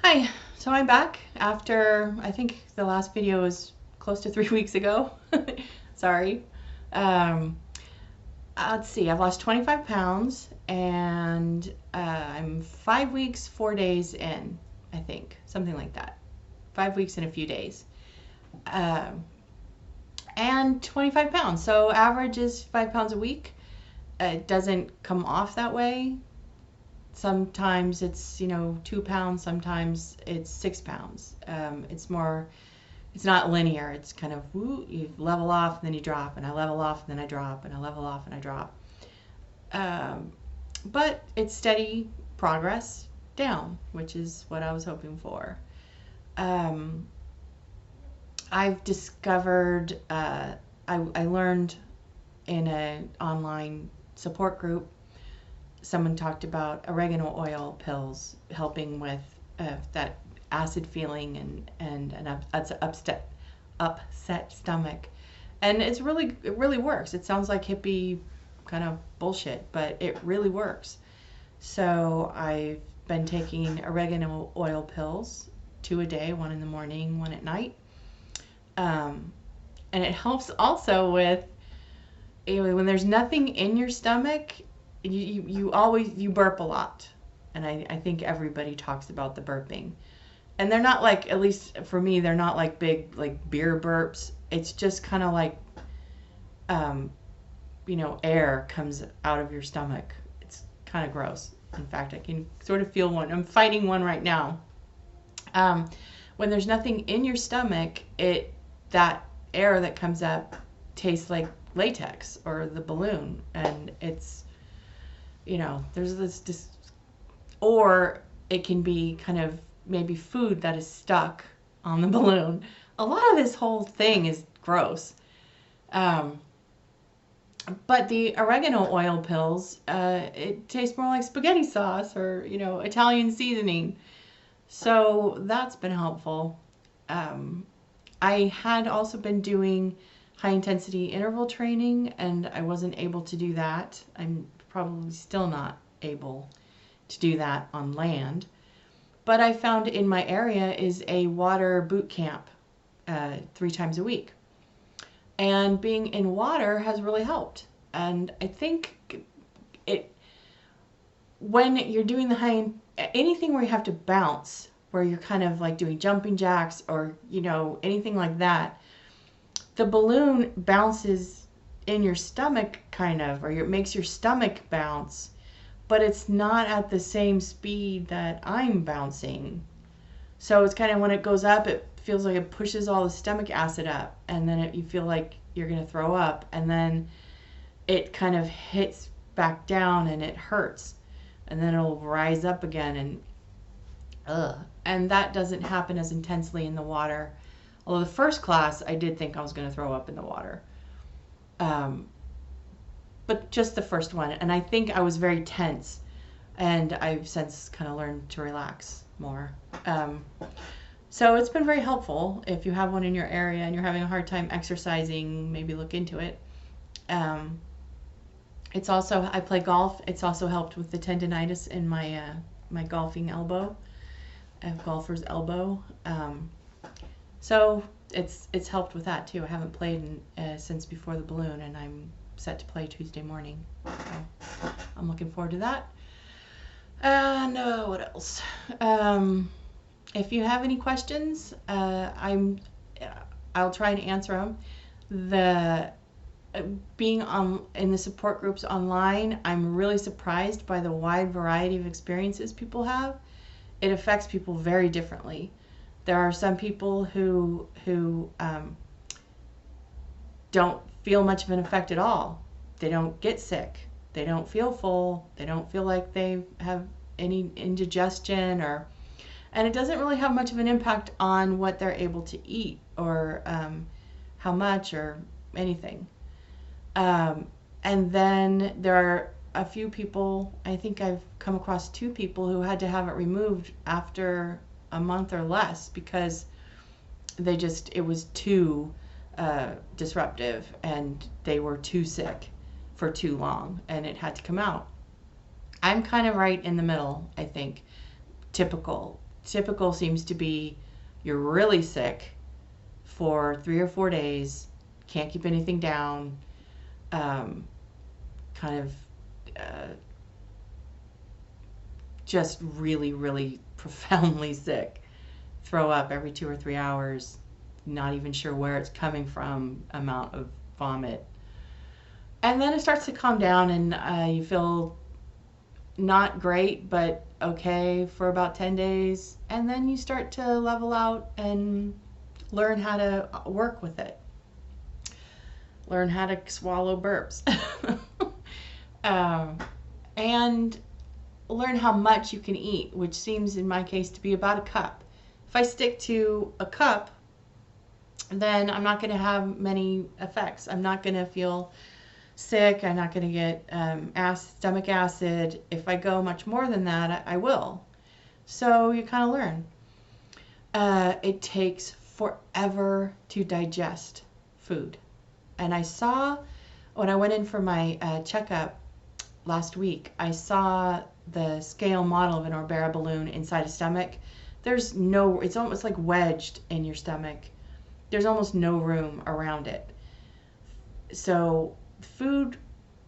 Hi, so I'm back after, I think the last video was close to 3 weeks ago. Sorry. Um, let's see, I've lost 25 pounds and I'm 5 weeks, 4 days in, I think, something like that. 5 weeks and a few days. And 25 pounds, so average is 5 pounds a week. It doesn't come off that way. Sometimes it's 2 pounds, sometimes it's 6 pounds. It's not linear. It's kind of you level off and then you drop, and I level off and then I drop, and I level off and I drop. But it's steady progress down, which is what I was hoping for. I've discovered, I learned in an online support group, someone talked about oregano oil pills helping with that acid feeling and an upset stomach, and it really works. It sounds like hippie kind of bullshit, but it really works. So I've been taking oregano oil pills, 2 a day, 1 in the morning, 1 at night, and it helps also with when there's nothing in your stomach. You burp a lot, and I think everybody talks about the burping, and they're not like, at least for me, they're not like big like beer burps. It's just kind of like air comes out of your stomach. It's kind of gross. In fact, I can sort of feel one. I'm fighting one right now. When there's nothing in your stomach, that air that comes up tastes like latex or the balloon, and it's there's this, or it can be kind of maybe food that is stuck on the balloon. A lot of this whole thing is gross. But the oregano oil pills, it tastes more like spaghetti sauce or, Italian seasoning. So that's been helpful. I had also been doing high intensity interval training, and I wasn't able to do that. I'm probably still not able to do that on land, but I found in my area is a water boot camp 3 times a week, and being in water has really helped. And I think when you're doing anything where you have to bounce, where you're kind of like doing jumping jacks or anything like that, the balloon bounces in your stomach kind of, or it makes your stomach bounce, but it's not at the same speed that I'm bouncing. So it's kind of, when it goes up, it feels like it pushes all the stomach acid up, and then you feel like you're going to throw up, and then it kind of hits back down and it hurts, and then it'll rise up again, and that doesn't happen as intensely in the water. Although the first class, I did think I was going to throw up in the water. But just the first one, and I think I was very tense, and I've since kind of learned to relax more. So it's been very helpful. If you have one in your area and you're having a hard time exercising, maybe look into it. It's also, I play golf. It's also helped with the tendonitis in my golfing elbow. I have golfer's elbow. So it's helped with that too. I haven't played since before the balloon, and I'm set to play Tuesday morning. So I'm looking forward to that. And what else? If you have any questions, I'll try and answer them. Being in the support groups online, I'm really surprised by the wide variety of experiences people have. It affects people very differently. There are some people who don't feel much of an effect at all. They don't get sick. They don't feel full. They don't feel like they have any indigestion, and it doesn't really have much of an impact on what they're able to eat or how much or anything. And then there are a few people, I think I've come across 2 people who had to have it removed after a month or less because it was too disruptive, and they were too sick for too long, and it had to come out. I'm kind of right in the middle, I think. Typical typical seems to be you're really sick for 3 or 4 days, can't keep anything down, kind of just really, really profoundly sick, throw up every 2 or 3 hours, not even sure where it's coming from, amount of vomit. And then it starts to calm down, and you feel not great, but okay for about 10 days. And then you start to level out and learn how to work with it. Learn how to swallow burps. And learn how much you can eat, which seems in my case to be about a cup. If I stick to a cup, then I'm not going to have many effects. I'm not going to feel sick. I'm not going to get stomach acid. If I go much more than that, I will. So you kind of learn. It takes forever to digest food. And I saw, when I went in for my checkup last week, I saw the scale model of an Orbera balloon inside a stomach. It's almost like wedged in your stomach. There's almost no room around it. So food,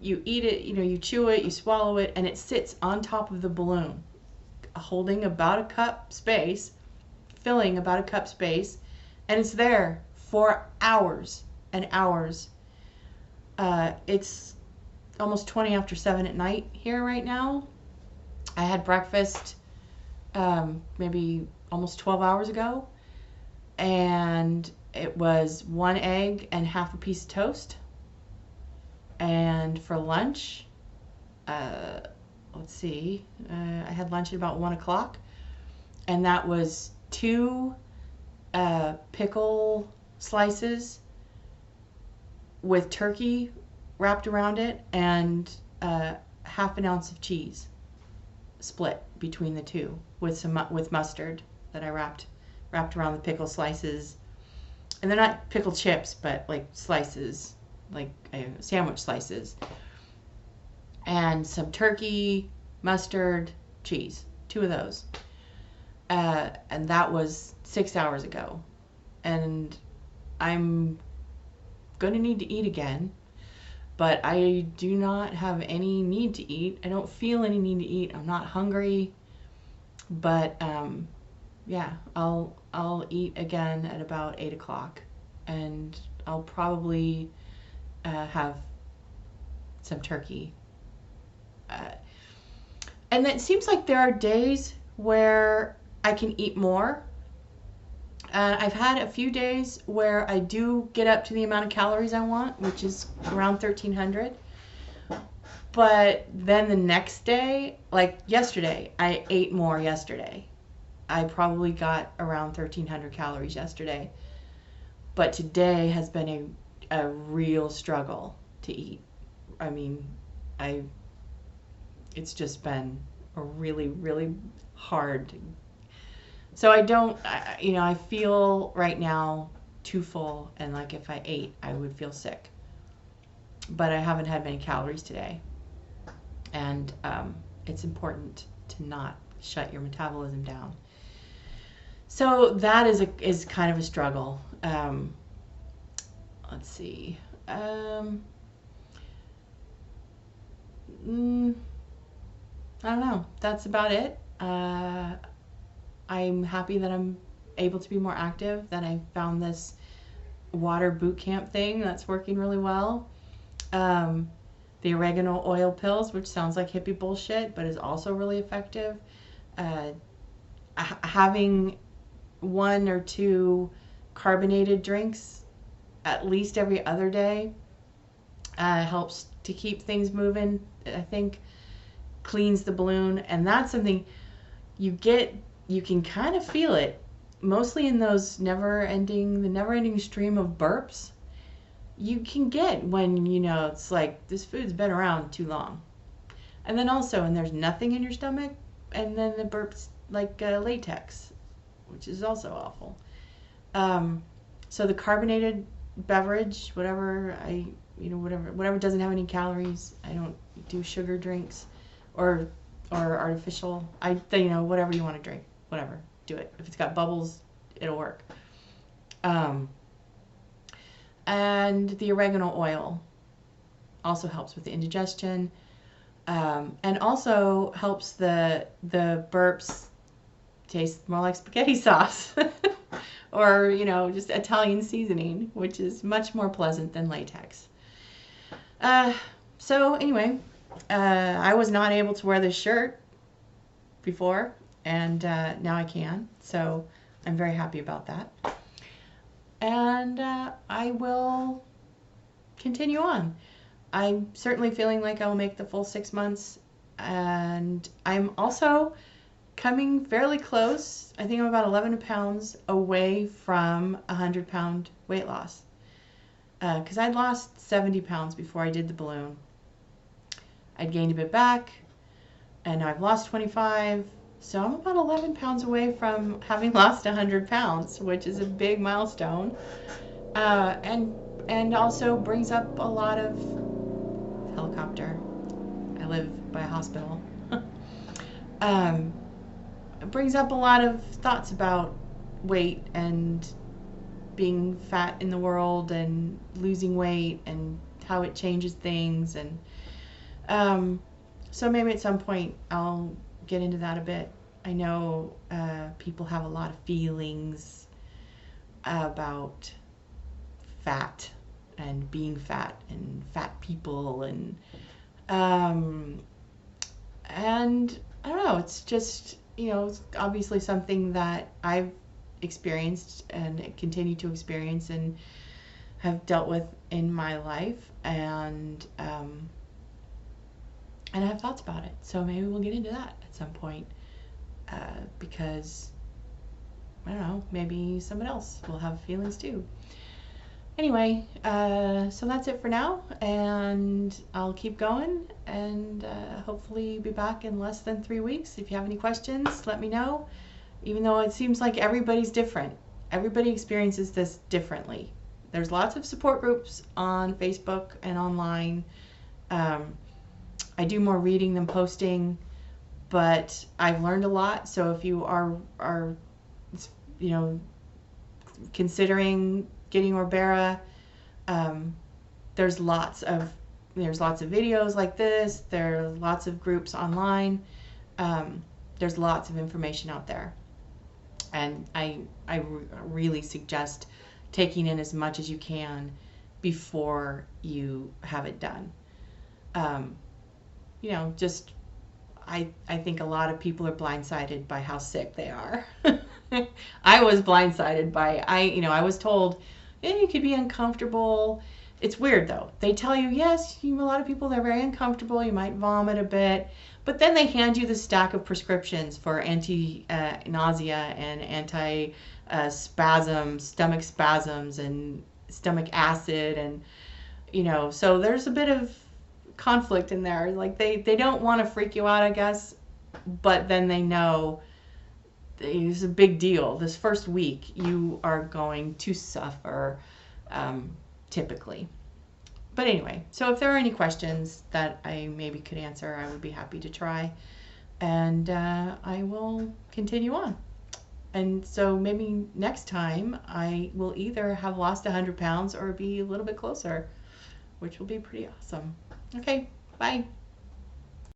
you eat it, you chew it, you swallow it, and it sits on top of the balloon, holding about a cup space, filling about a cup space, and it's there for hours and hours. It's almost 20 after 7 at night here right now. I had breakfast maybe almost 12 hours ago, and it was 1 egg and half a piece of toast. And for lunch, let's see, I had lunch at about 1 o'clock, and that was 2 pickle slices with turkey wrapped around it, and half an ounce of cheese split between the two with mustard that I wrapped around the pickle slices. And they're not pickle chips, but like slices, like sandwich slices. And some turkey, mustard, cheese, 2 of those. And that was 6 hours ago. And I'm going to need to eat again, but I do not have any need to eat. I don't feel any need to eat. I'm not hungry, but yeah, I'll eat again at about 8 o'clock, and I'll probably have some turkey. And it seems like there are days where I can eat more. I've had a few days where I do get up to the amount of calories I want, which is around 1,300. But then the next day, like yesterday, I ate more yesterday. I probably got around 1,300 calories yesterday. But today has been a real struggle to eat. I mean, it's just been a really, really hard. So I feel right now too full, and like if I ate, I would feel sick. But I haven't had many calories today. And it's important to not shut your metabolism down. So that is kind of a struggle. Let's see. I don't know. That's about it. I'm happy that I'm able to be more active, that I found this water boot camp thing that's working really well. The oregano oil pills, which sounds like hippie bullshit, but is also really effective. Having 1 or 2 carbonated drinks at least every other day helps to keep things moving. I think cleans the balloon, and that's something you can kind of feel it mostly in those the never-ending stream of burps you can get when it's like this food's been around too long. And then also, and there's nothing in your stomach, and then the burps like latex, which is also awful. So the carbonated beverage, whatever doesn't have any calories. I don't do sugar drinks or artificial. Whatever you want to drink, whatever, do it. If it's got bubbles, it'll work. And the oregano oil also helps with the indigestion, and also helps the burps taste more like spaghetti sauce or, you know, just Italian seasoning, which is much more pleasant than latex. So anyway, I was not able to wear this shirt before, and now I can, so I'm very happy about that. And I will continue on. I'm certainly feeling like I'll make the full 6 months, and I'm also coming fairly close. I think I'm about 11 pounds away from a 100-pound weight loss, because I'd lost 70 pounds before I did the balloon. I'd gained a bit back, and I've lost 25, so I'm about 11 pounds away from having lost 100 pounds, which is a big milestone, and also brings up a lot of helicopter. I live by a hospital. It brings up a lot of thoughts about weight and being fat in the world and losing weight and how it changes things, and so maybe at some point I'll get into that a bit. I know people have a lot of feelings about fat and being fat and fat people, and I don't know, it's just, you know, it's obviously something that I've experienced and continue to experience and have dealt with in my life, and I have thoughts about it. So maybe we'll get into that at some point, because I don't know, maybe someone else will have feelings too. Anyway, so that's it for now, and I'll keep going, and hopefully be back in less than 3 weeks. If you have any questions, let me know. Even though it seems like everybody's different, everybody experiences this differently. There's lots of support groups on Facebook and online. I do more reading than posting, but I've learned a lot. So if you are you know, considering getting Orbera, there's lots of videos like this. There are lots of groups online. There's lots of information out there, and I really suggest taking in as much as you can before you have it done. You know, just I think a lot of people are blindsided by how sick they are. I was blindsided by, I was told, yeah, you could be uncomfortable. It's weird though. They tell you, yes, a lot of people, they're very uncomfortable. You might vomit a bit, but then they hand you the stack of prescriptions for anti-nausea and anti-spasm, stomach spasms and stomach acid. And, you know, so there's a bit of conflict in there. Like they don't want to freak you out, I guess, but then they know it's a big deal. This first week you are going to suffer, typically. But anyway, so if there are any questions that I maybe could answer, I would be happy to try, and I will continue on. And so maybe next time I will either have lost 100 pounds or be a little bit closer, which will be pretty awesome. Okay, bye.